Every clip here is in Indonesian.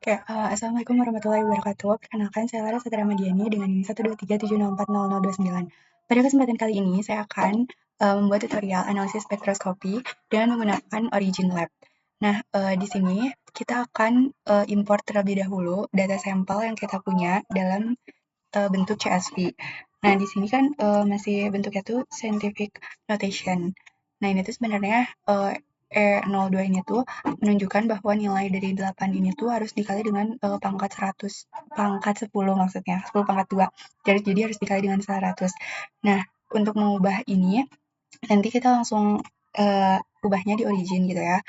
Oke, assalamualaikum warahmatullahi wabarakatuh. Perkenalkan, saya Lara Satria Madiani dengan NIM 12370400029. Pada kesempatan kali ini, saya akan membuat tutorial analisis spektroskopi dengan menggunakan Origin Lab. Nah, di sini kita akan import terlebih dahulu data sampel yang kita punya dalam bentuk CSV. Nah, di sini kan masih bentuknya tuh scientific notation. Nah, ini tuh sebenarnya E02 ini tuh menunjukkan bahwa nilai dari 8 ini tuh harus dikali dengan pangkat 100, pangkat 10 maksudnya, 10 pangkat 2. Jadi harus dikali dengan 100. Nah, untuk mengubah ini, nanti kita langsung ubahnya di origin gitu ya.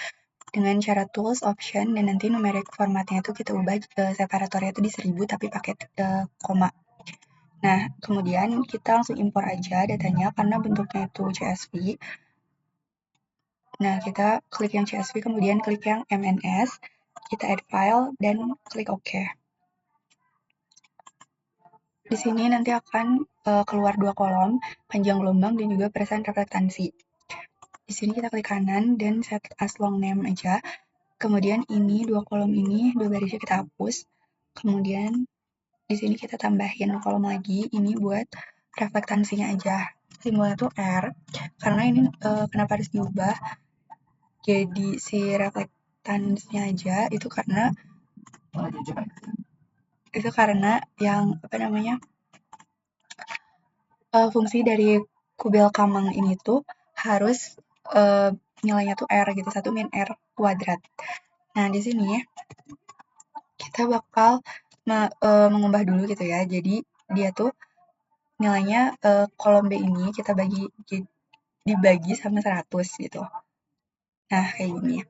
Dengan cara tools, option, dan nanti numeric formatnya itu kita ubah separatornya itu di 1000 tapi pakai koma. Nah, kemudian kita langsung impor aja datanya karena bentuknya itu CSV. Nah, kita klik yang CSV, kemudian klik yang MNS, kita add file, dan klik OK. Di sini nanti akan keluar 2 kolom, panjang gelombang dan juga persen reflektansi. Di sini kita klik kanan dan set as long name aja. Kemudian ini 2 kolom ini, 2 barisnya kita hapus. Kemudian di sini kita tambahin kolom lagi, ini buat reflektansinya aja. Simbolnya tuh R, karena ini kenapa harus diubah jadi si reflektansinya aja, itu karena yang apa namanya, fungsi dari kubil kamang ini tuh harus nilainya tuh R gitu, 1 min R kuadrat. Nah, di sini kita bakal mengubah dulu gitu ya. Jadi dia tuh nilainya kolom B ini kita dibagi sama 100 gitu. Nah, kayak gini.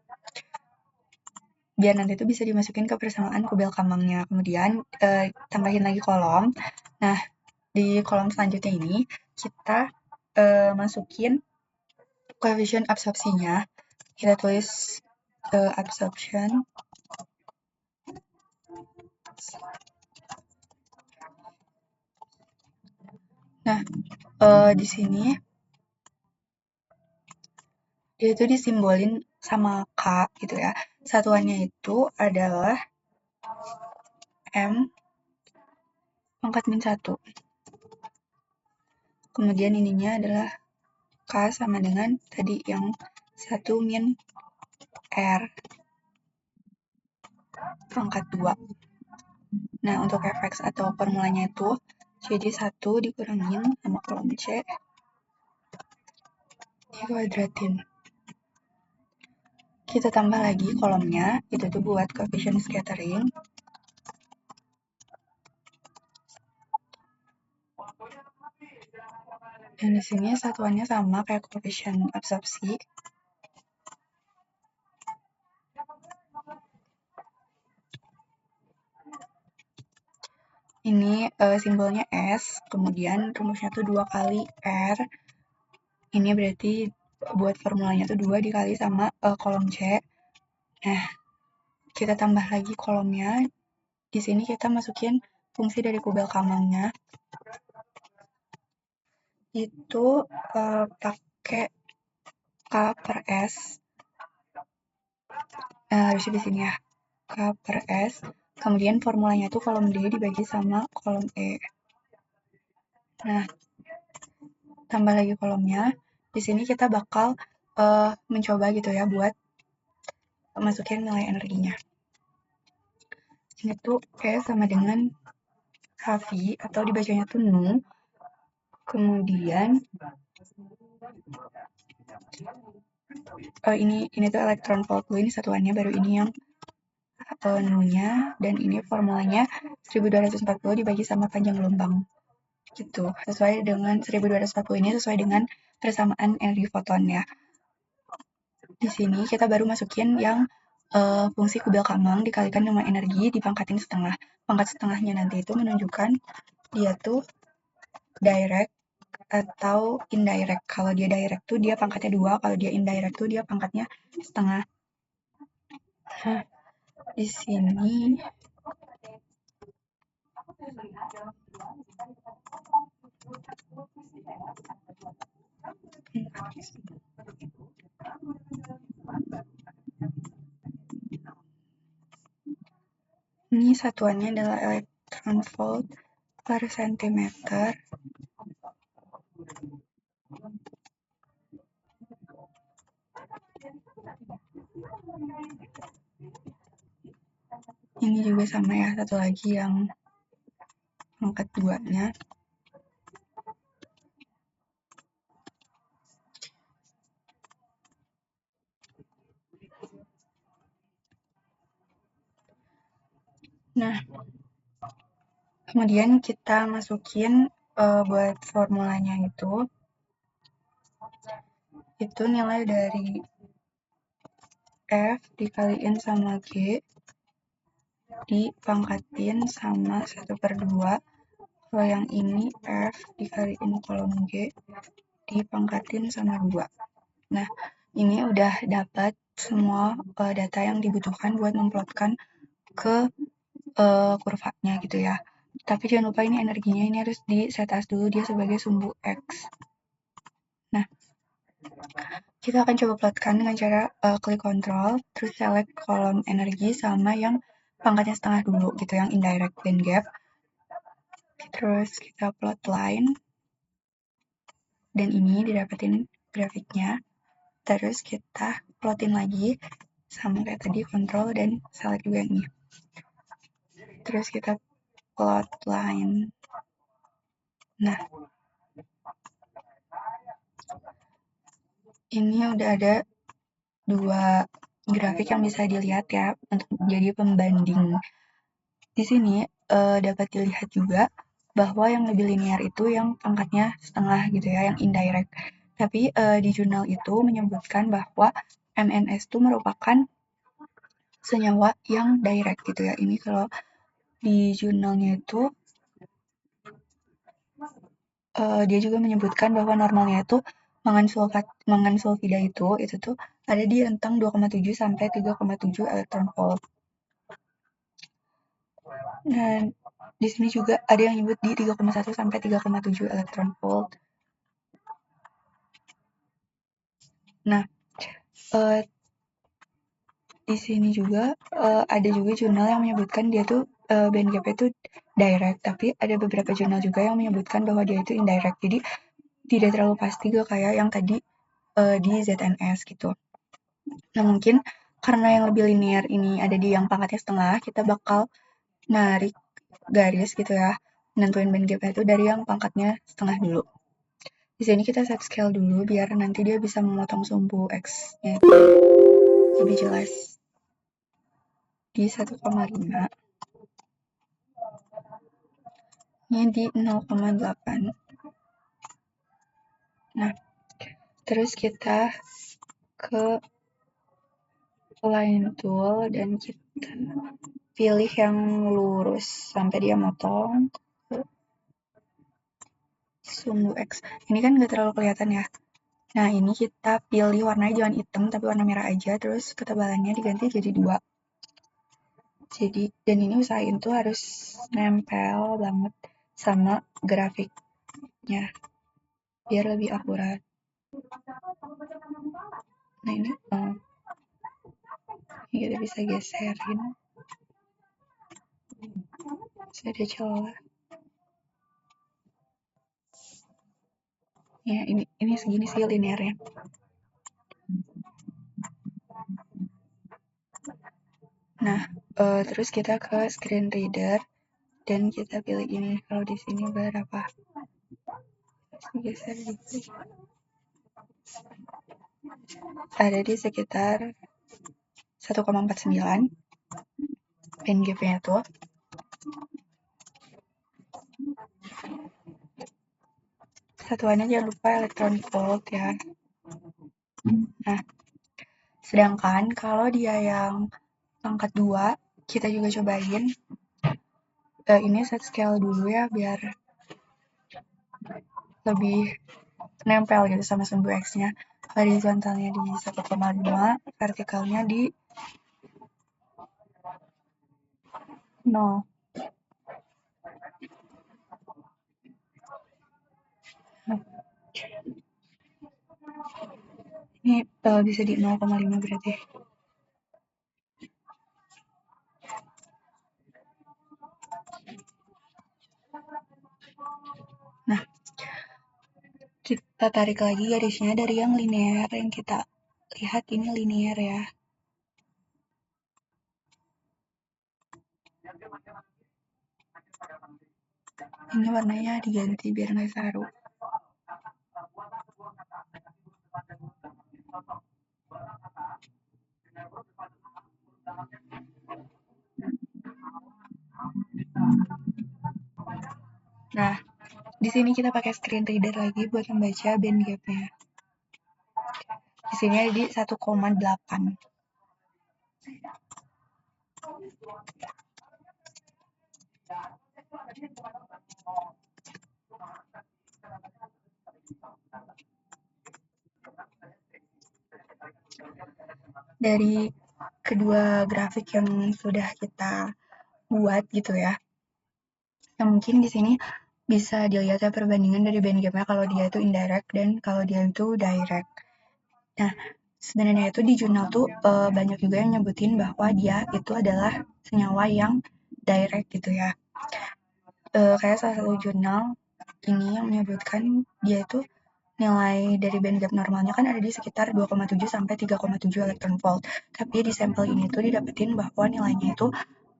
Biar nanti tuh bisa dimasukin ke persamaan kubil kamangnya. Kemudian tambahin lagi kolom. Nah, di kolom selanjutnya ini kita masukin koefisien absorpsinya. Kita tulis absorption. Nah, di sini dia itu disimbolin sama K gitu ya. Satuannya itu adalah M pangkat min 1. Kemudian ininya adalah K sama dengan tadi yang 1 min R pangkat 2. Nah, untuk fx atau formulanya itu jadi 1 dikurangin sama kolom C dikuadratin. Kita tambah lagi kolomnya, itu tuh buat coefficient scattering. Dan di sini satuannya sama kayak coefficient absorpsi. Ini simbolnya S, kemudian rumusnya tuh 2 kali R. Ini berarti buat formulanya tuh 2 dikali sama kolom C. Nah, kita tambah lagi kolomnya. Di sini kita masukin fungsi dari kubil kamangnya. Itu pakai K per S. Harusnya di sini ya. K per S. Kemudian formulanya tuh kolom D dibagi sama kolom E. Nah, tambah lagi kolomnya. Di sini kita bakal mencoba gitu ya buat masukin nilai energinya. Ini tuh E sama dengan HV atau dibacanya tuh Nu. Kemudian ini tuh elektron volt ini satuannya, baru ini yang Nu-nya, dan ini formulanya 1240 dibagi sama panjang gelombang. Gitu. Sesuai dengan 1240 ini sesuai dengan persamaan energi foton ya. Di sini kita baru masukin yang fungsi kubil kamang dikalikan dengan energi dipangkatin setengah. Pangkat setengahnya nanti itu menunjukkan dia tuh direct atau indirect. Kalau dia direct tuh dia pangkatnya 2, kalau dia indirect tuh dia pangkatnya setengah. Nah, di sini Ini satuannya adalah elektron volt per sentimeter. Ini juga sama ya, satu lagi yang angkat 2-nya. Nah, kemudian kita masukin buat formulanya itu nilai dari F dikaliin sama G dipangkatin sama 1/2. Kalau yang ini F dikaliin kolom G dipangkatin sama 2. Nah, ini udah dapat semua data yang dibutuhkan buat memplotkan ke kurvanya gitu ya. Tapi jangan lupa ini energinya ini harus di set as dulu dia sebagai sumbu X. Nah, kita akan coba plotkan dengan cara klik kontrol, terus select kolom energi sama yang pangkatnya setengah dulu gitu, yang indirect band gap. Terus kita plot line, dan ini didapetin grafiknya. Terus kita plotin lagi sama kayak tadi, kontrol dan select juga yang ini. Terus kita plot line. Nah, ini udah ada 2 grafik yang bisa dilihat ya untuk jadi pembanding. Di sini dapat dilihat juga bahwa yang lebih linear itu yang pangkatnya setengah gitu ya, yang indirect. Tapi di jurnal itu menyebutkan bahwa MNS itu merupakan senyawa yang direct gitu ya. Ini kalau di jurnalnya itu dia juga menyebutkan bahwa normalnya itu mangan sulfida itu tuh ada di rentang 2,7 sampai 3,7 elektron volt. Dan di sini juga ada yang nyebut di 3,1 sampai 3,7 elektron volt. Nah, di sini juga ada juga jurnal yang menyebutkan dia tuh band gap itu direct, tapi ada beberapa jurnal juga yang menyebutkan bahwa dia itu indirect. Jadi tidak terlalu pasti gak kayak yang tadi di ZNS gitu. Nah, mungkin karena yang lebih linear ini ada di yang pangkatnya setengah, kita bakal narik garis gitu ya, nentuin band gap itu dari yang pangkatnya setengah dulu. Di sini kita set scale dulu biar nanti dia bisa memotong sumbu X-nya itu lebih jelas. Di 1,5. Ini di 0,8. Nah, terus kita ke line tool dan kita pilih yang lurus sampai dia motong ke sumbu X. Ini kan nggak terlalu kelihatan ya. Nah, ini kita pilih warnanya jangan hitam tapi warna merah aja, terus ketebalannya diganti jadi 2. Jadi, dan ini usahain tuh harus nempel banget sama grafiknya biar lebih akurat. Nah, ini kita bisa geserin. Bisa ada celah. Ya, ini segini sih linearnya. Nah, terus kita ke screen reader dan kita pilih ini. Kalau di sini berapa? Geser dikit. Ada di sekitar 1,49 band gap-nya tuh. Satuannya jangan lupa elektron volt ya. Nah, sedangkan kalau dia yang pangkat 2, kita juga cobain. Ini set scale dulu ya biar lebih nempel gitu sama sumbu X-nya. Horizontalnya di 1,5, vertikalnya di 0. Ini bisa di 0,5 berarti. kita tarik lagi garisnya dari yang linear, yang kita lihat ini linear ya. Ini warnanya diganti biar nggak saru. Nah, di sini kita pakai screen reader lagi buat membaca band gapnya. Di sini ada di 1,8. Dari kedua grafik yang sudah kita buat gitu ya. Yang mungkin di sini bisa dilihat ya perbandingan dari band gapnya kalau dia itu indirect dan kalau dia itu direct. Nah, sebenarnya itu di jurnal tuh banyak juga yang nyebutin bahwa dia itu adalah senyawa yang direct gitu ya. Kayak salah satu jurnal ini yang menyebutkan dia itu nilai dari band gap normalnya kan ada di sekitar 2,7 sampai 3,7 elektron volt. Tapi di sampel ini tuh didapetin bahwa nilainya itu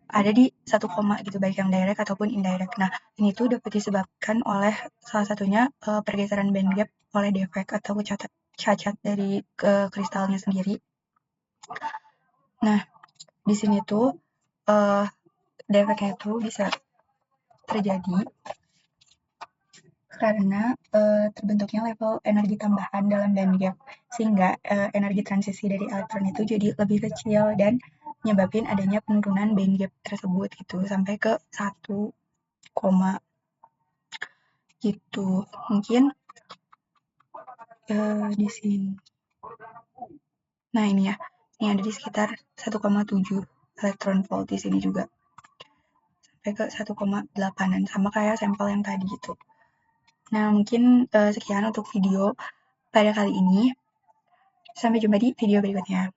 ada di 1, gitu baik yang direct ataupun indirect. Nah, ini tuh dapat disebabkan oleh salah satunya pergeseran band gap oleh defek atau cacat dari kristalnya sendiri. Nah, di sini tuh defeknya tuh bisa terjadi karena terbentuknya level energi tambahan dalam band gap sehingga energi transisi dari elektron itu jadi lebih kecil dan nyebabin adanya penurunan band gap tersebut gitu sampai ke 1, gitu. Mungkin di sini. Nah, ini ya. Ini ada di sekitar 1,7 elektron volt di sini juga. Sampai ke 1,8-an sama kayak sampel yang tadi gitu. Nah, mungkin sekian untuk video pada kali ini. Sampai jumpa di video berikutnya.